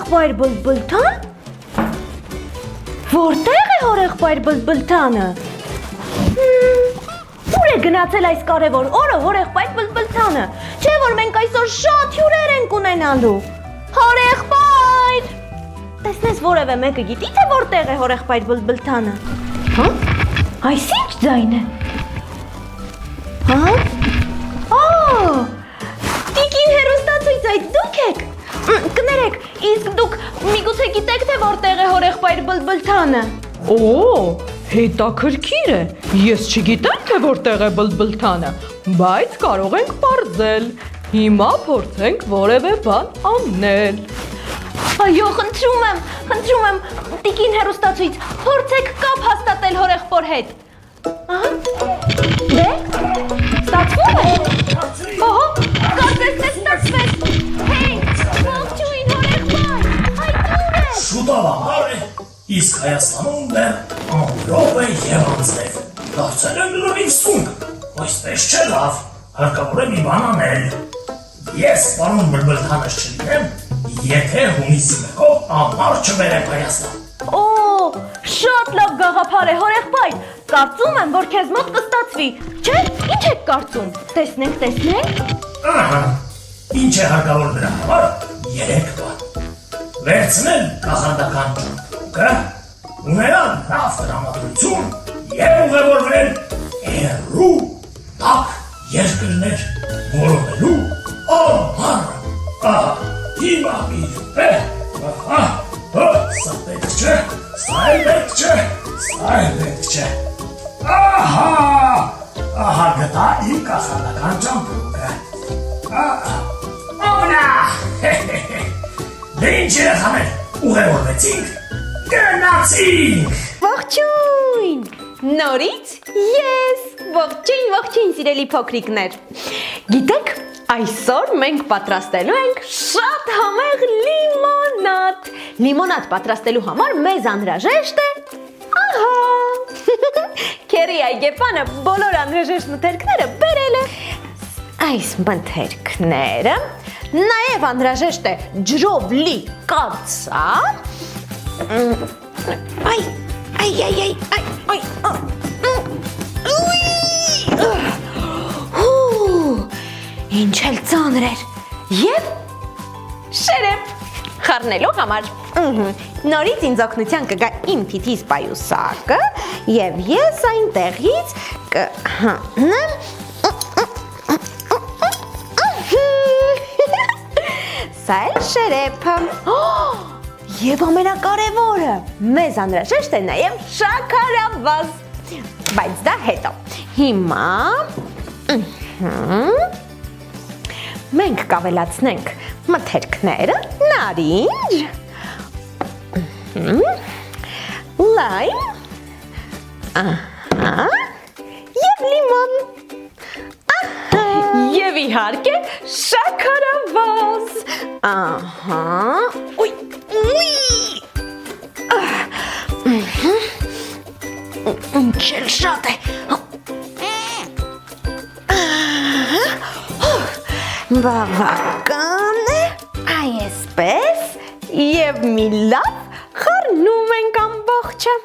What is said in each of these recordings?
հորեղբայր բլբլթան։ Որտեղ է հորեղբայր բլբլթանը։ Ուր է գնացել այս կարևոր օրը հորեղբայր բլբլթանը։ Չէ՞ որ մենք այսօր շատ հյուրեր ենք ունենալու։ Հորեղբայր։ Տեսնես որևէ մեկը գիտի թե որտեղ է հորեղբայր բլբլթանը։ Հա՞։ Այս ի՞նչ ձայն է։ Հա՞։ Տիկին հերոստացույց այդ դուք եք։ Կներեք, իսկ դուք միգուցե գիտեք թե որտեղ է հորեղբայր բլբլթանը։ Օ, հետաքրքիր է։ Ես չգիտեմ թե որտեղ է բլբլթանը, բայց կարող ենք պարզել։ Հիմա փորձենք որևէ բան անել։ Այո, խնդրում եմ, տիկին հերոստացույց, փորձեք կապ հաստատել հորեղբոր հետ։ Ահա։ Դե, ստացվում է։ Ահա, կարծես թե ստացվեց։ Հեյ, ողջույն հորեղբայր, այդ ուր է։ Շուտով ամառ է, իսկ Հայաստանում դեռ ամպրոպ է և անձրև։ Դարձել են լրիվ սունկ, այսպես չէ լավ, հարկավոր է մի բան անել։ Ես պարոն բլբլթանս չլինեմ, եթե հունիսի 1-ով ամառ չբերեմ Հայաստան։ Օ, շատ լավ գաղափար է հորեղբայր, կարծում եմ, որ քեզ մոտ կստացվի, չէ՞, ինչ եք կարծում, տեսնենք։ Ահա, ինչ է հարկավոր դրա համար, 3 բան։ Վերցնել կախարդական ճամպրուկը, ունենալ լավ տրամադրություն և ուղևորվել հեռու տաք երկրներ որոնելու ամառը։ Ահա, հիմա մի րոպե, ահա, սա պետք չէ, սա էլ պետք չէ։ Ահա գտա իմ կախարդական ճամպրուկը։ Օմնա, դե ինչ երեխաներ, ուղևորվեցինք, գնացինք։ Ողջույն, նորից ես, ողջույն սիրելի փոքրիկներ։ Գիտեք, այսօր մենք պատրաստելու ենք շատ համեղ լիմոնադ։ Լիմոնադ պատրաստելու համար մեզ անհրաժեշտ է, ահա, Քերի այգեպանը բոլոր անհրաժեշտ մթերքները բերել է։ Այս մթերքները, նաև անհրաժեշտ է ջրով լի կաթսա։ Ինչ էլ ծանր էր, և շերեփ խառնելու համար։ Նորից ինձ օգնության կգա իմ թիթիզ պայուսակը, և ես այնտեղից կհանեմ։ Սա էլ շերեփը։ Եվ ամենակարևորը, մեզ անհրաժեշտ է նաև շաքարավազ, բայց դա հետո։ Հիմա մենք կավելացնենք մթերքները, նարինջ, լայմ, և լիմոն, և իհարկե շաքարավազ, ինչ էլ շատ է, բավական է, այսպես, և մի լավ խառնում ենք ամբողջը։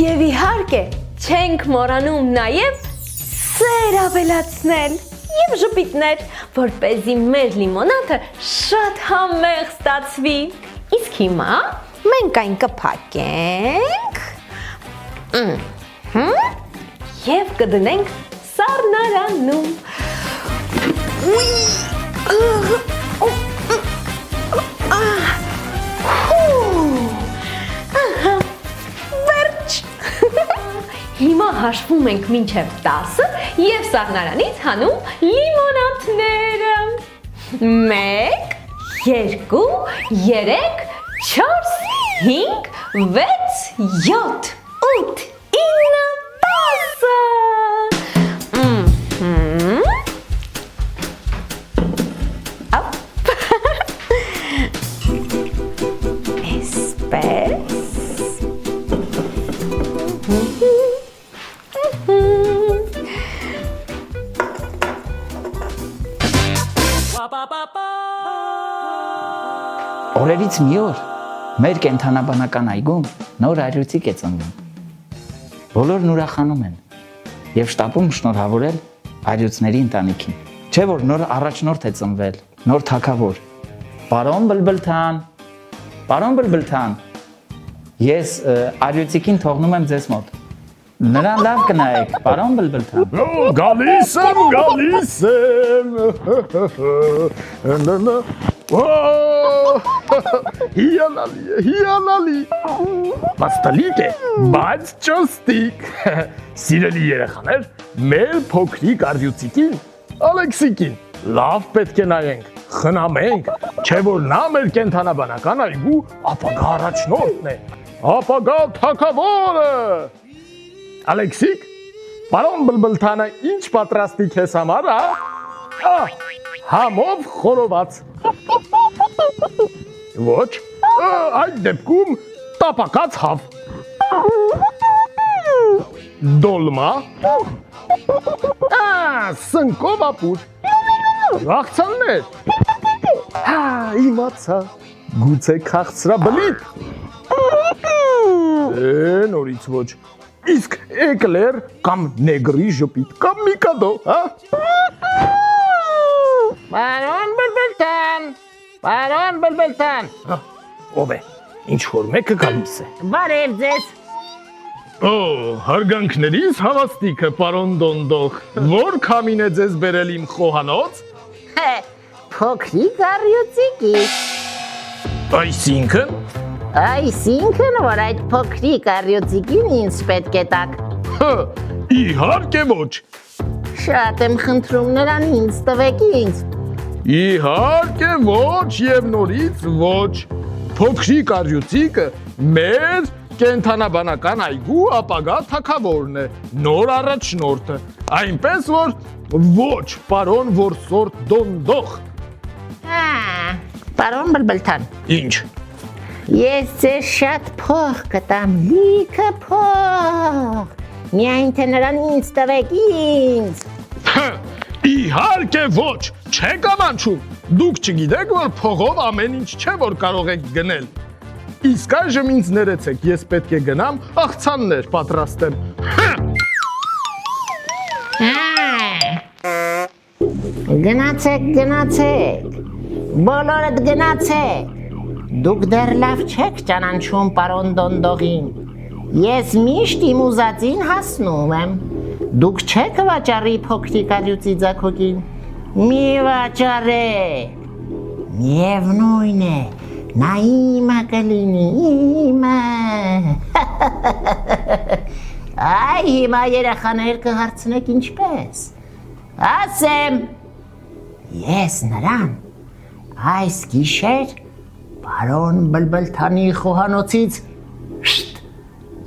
Եվ իհարկե չենք մոռանում նաև սեր ավելացնել և ժպիտներ, որպեսզի մեր լիմոնադը շատ համեղ ստացվի։ Իսկ հիմա մենք այն կփակենք և կդնենք սառնարանում։ Վերջ։ Հիմա հաշվում ենք մինչև 10 և սառնարանից հանում լիմոնադները։ 1, 2, 3, 4, 5, 6, 7, 8, 9, 10։ Օրերից մի օր մեր կենթանաբանական այգում նոր այրույցիկ է ծնվում։ Բոլորն ուրախանում են եւ շտապում շնորհավորել այրույցների ընտանիքին։ Չէ՞ որ նոր առաջնորդ է ծնվել, նոր թագավոր։ Պարոն Բլբլթան, ես այրույցիկին թողնում եմ ձեզ մոտ։ Նրան լավ կնայեք, պարոն Բլբլթան։ Գալիս եմ։ Հիանալի։ Մաստալիկ է, բայց ճոստիկ։ Սիրելի երեխաներ, մեր փոքրիկ արդյուցիկին, Ալեքսիկին, լավ պետք է նայենք, խնամենք, չէ որ նա մեր կենթանաբանական այգու ապագա առաջնորդն է, ապագա թագավորը։ Ալեքսիկ, պարոն Բլբլթանը ինչ պատրաստի քեզ համար, համով խորոված։ Ոչ, այդ դեպքում տապակած հավ։ Դոլմա։ Սնկով ապուր։ Աղցաններ։ Իմացա, գուցե քաղցրաբլիթ։ Նորից ոչ։ Իսկ էկլեր կամ նեգրի ժպիտ կամ միկադո, հա? Պարոն Բլբլթան։ Ով է, ինչ որ մեկը գալիս է։ Բարև ձեզ։ Հարգանքներիս հավաստիքը, պարոն Դոնդող, որ քամին է ձեզ բերել իմ խոհանոց։ Փոքրիկ առյուծիկի։ Այսինքն, որ այդ փոքրիկ առյուծիկին ինձ պետք է տաք։ իհարկե ոչ։ Շատ եմ խնդրում նրան ինձ տվեք ինձ։ Իհարկե ոչ եւ նորից ոչ։ Փոքրիկ առյուծիկը մեր կենթանաբանական այգու ապագա թագավորն է, նոր առաջնորդը, այնպես որ ոչ, պարոն որսորդ Դոնդող։ Պարոն Բլբլթան։ Ինչ։ Ես ձեզ շատ փող կտամ, լիքը փող։ Միայն թե նրան ինձ տվեք ինձ։ Իհարկե ոչ, չեք ամանչում։ Դուք չգիտեք, որ փողով ամեն ինչ չէ, որ կարող եք գնել։ Իսկ այժմ ինձ ներեցեք, ես պետք է գնամ աղցաններ պատրաստեմ։ Գնացեք, բոլորդ գնացեք։ Դուք դեռ լավ չեք ճանաչում պարոն Դոնդողին։ Ես միշտ իմ ուզածին հասնում եմ։ Դուք չեք վաճառի փոքրիկ առյուծի ձագողին։ Մի վաճառեք։ Միևնույն է, նա իմը կլինի, իմը։ Այ հիմա երեխաներ կհարցնեք ինչպես։ Ասեմ, ես նրան այս գիշեր պարոն Բլբլթանի խոհանոցից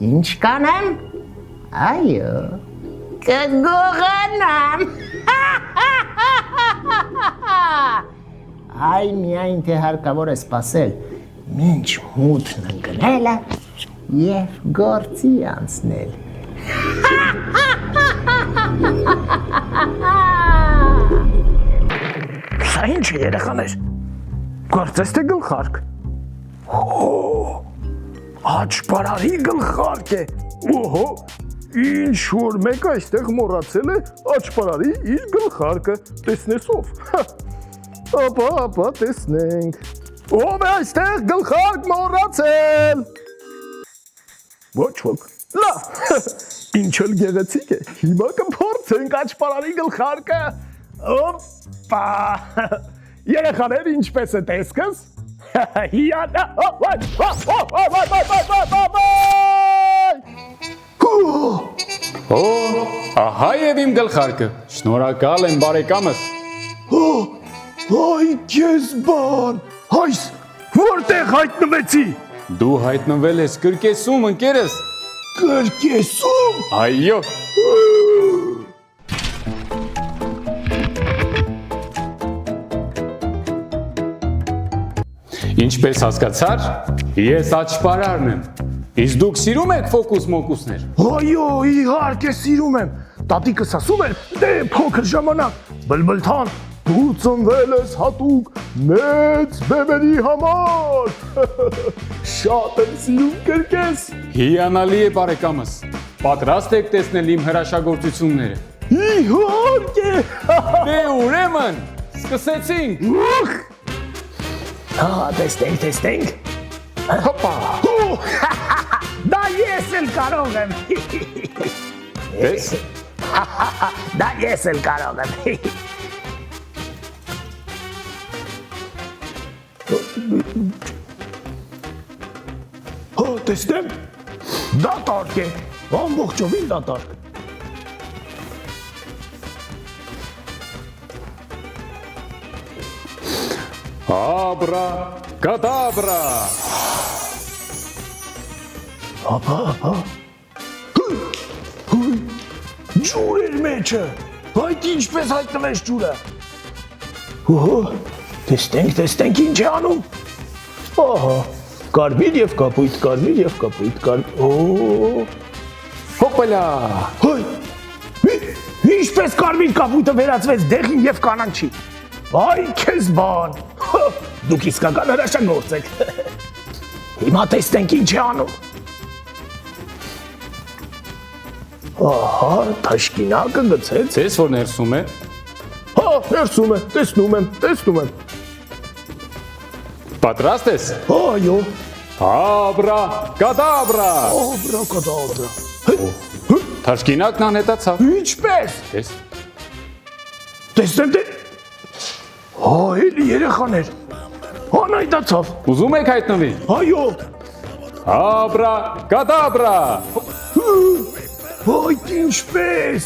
ինչ կանեմ, այո, կգողանամ։ Այ միայն թե հարկավոր է սպասել, մինչ մութն ընկնելը և գործի անցնել։ Սա ինչ է երեխաներ, կարծես թե գլխարկ։ Աճպարարի գլխարկ է, ինչ որ մեկ այստեղ մոռացել է աճպարարի իր գլխարկը, տեսնես ով։ Ապա տեսնենք, ով է այստեղ գլխարկ մոռացել։ Ոչ ոք, լավ, ինչ էլ գեղեցիկ է, հիմա կփորձենք աճպարարի գլխարկը։ Օպա, երեխաներ ինչպես է տեսքս։ Ահա եւ իմ գլխարկը, շնորհակալ եմ բարեկամս։ Այ քեզ բան, այս որտեղ հայտնվեցի։ Դու հայտնվել ես կրկեսում ընկերս։ Կրկեսում։ Այո։ Ինչպես հասկացար, ես աճպարարն եմ։ Իսկ դուք սիրում եք ֆոկուս մոկուսներ։ Այո, իհարկե սիրում եմ։ Տատիկս ասում էր, դե փոքր ժամանակ, Բլբլթան, դու ծնվել ես հատուկ մեծ բեմերի համար։ Շատ եմ սիրում կրկես։ Հիանալի է բարեկամս։ Պատրաստ եք տեսնել իմ հրաշագործությունները։ Իհարկե։ Դե ուրեմն, սկսեցինք։ Տեսնենք։ Հոպա։ Դա ես էլ կարող եմ։ Տես, Դա ես էլ կարող եմ։ Հո, տեսնեմ։ Դատարկ է։ Ամբողջովին դատարկ։ Աբրա, կադաբրա։ Հապա։ Ջուր էր մեջը։ Այդ ինչպես հայտնվեց ջուրը։ Օհո, տեսնենք ինչ է անում։ Ահա, կարմիր եւ կապույտ, Օ։ Հոպելա։ Հայ։ Ինչպես կարմիր կապույտը վերածվեց դեղին եւ կանանչի։ Այ քեզ բան։ Դուք իսկական հրաշագործ եք։ Հիմա տեսնենք ինչ է անում։ Ահա, թաշկինակը գցեց։ Ձեզ որ ներսում է։ Հա, ներսում է, տեսնում եմ։ Պատրաստ ես։ Այո, Աբրա, կադաբրա։ աբրակադաբրա։ Թաշկինակն անհետացավ։ Ինչպես։ Տես, Տեսնեմ դե։ Հա, էլի երեխաներ։ Անայտացավ։ ուզում եք հայտնվի։ Այո։ Աբրա, կադաբրա։ Այդ ինչպես։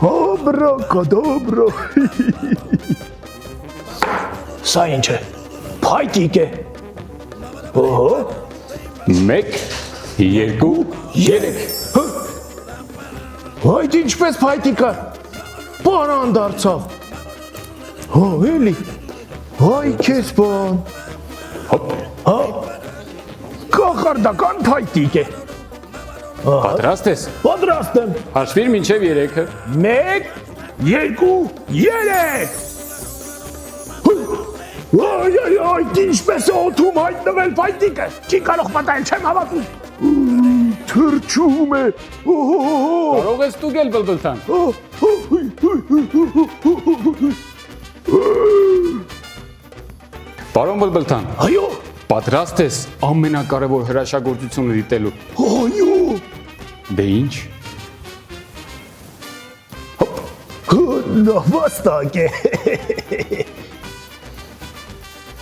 Աբրակադաբրա։ Սա ինչ է։ Փայտիկ է։ Օհո։ 1, 2, 3։ Այդ ինչպես փայտիկը։ Պարան դարձավ։ Հա, էլի։ Այ քեզ բան։ Հոպ, Հա։ Կախարդական փայտիկ է։ պատրաստ ես։ Պատրաստ եմ։ Հաշվիր մինչև 3-ը։ 1, 2, 3։ Այ, ինչպես է օդում հայտնվել փայտիկը։ Չի կարող պատահել, չեմ հավատում։ Թրջում է։ Կարող ես ստուգել բլբլթան։ Պարոն բլբլթան, Այո, պատրաստ ես ամենակարևոր հրաշագործությունը դիտելու։ այո։ Դե ինչ։ Նավաստակ է։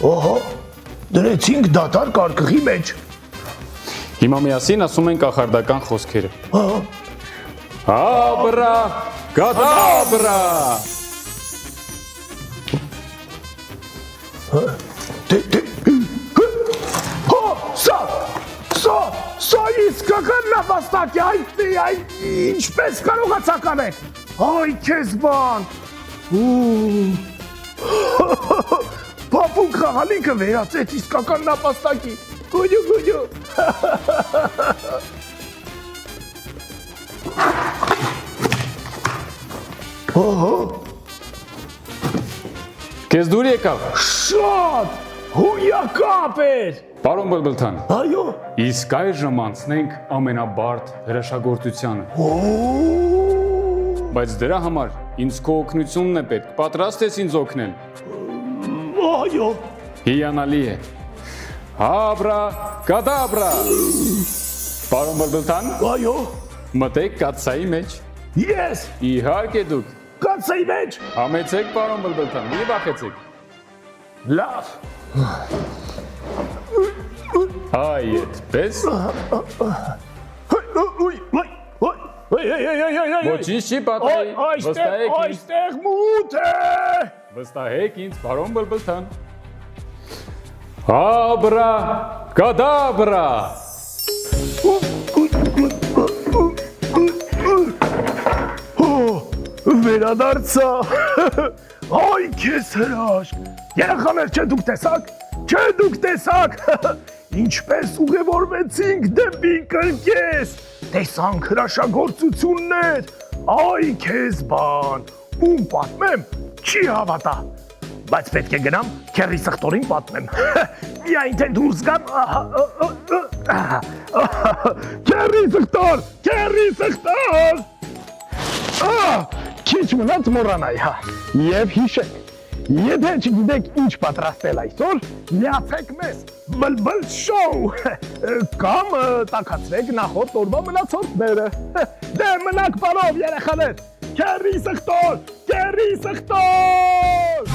Ահա, դրեցինք դատար կարկղի մեջ։ Հիմա միասին ասում են կախարդական խոսքերը։ Ահա, Աբրա, կադաբրա։ Սա իսկական նավաստակ է, այդ ինչպես կարողացաք անել։ Այ քեզ բան։ Պապուկ խաղալիքը վերածեց իսկական նապաստակի։ Գույո։ Ահա, Քեզ դուր եկավ։ շատ հույակապ էր։ Պարոն բլբլթան, Այո։ իսկ այժմ անցնենք ամենաբարդ հրաշագործությանը։ Բայց դրա համար ինձ քո օգնությունն է պետք։ Պատրաստ ես ինձ օգնել։ Այո։ Հիանալի է։ Աբրա, կադաբրա։ Պարոն բլբլթան, Այո։ մտեք կաթսայի մեջ։ Ես Իհարկե դուք։ կացեի մեջ։ Համեցեք, պարոն բլբլթան, մի վախեցեք։ Լավ։ Այ այդպես։ Ոչինչ չի պատահի։ Վստահեք ինձ։ Այստեղ մութ է։ Վստահեք ինձ, պարոն բլբլթան։ Աբրա, կադաբրա։ Վերադարձա։ Այ քեզ հրաշք։ Երեխաներ, չէ դուք տեսաք։ Ինչպես ուղևորվեցինք դեպի կրկես։ Տեսանք հրաշագործություններ։ Այ քեզ բան։ Ում պատմեմ, չի հավատա։ Բայց պետք է գնամ քերի սխտորին պատմեմ։ Միայն թե դուրս գամ։ Քերի սխտոր, քերի սխտոր։ Քիչ մնաց մոռանայի, հա։ Եվ հիշեք, եթե չգիտեք ինչ պատրաստել այսօր, միացեք մեզ բլբլ շոու կամ տաքացրեք նախորդ օրվա մնացորդները։ Դե մնաք բարով երեխաներ։ Քերի սխտոր, քերի սխտոր։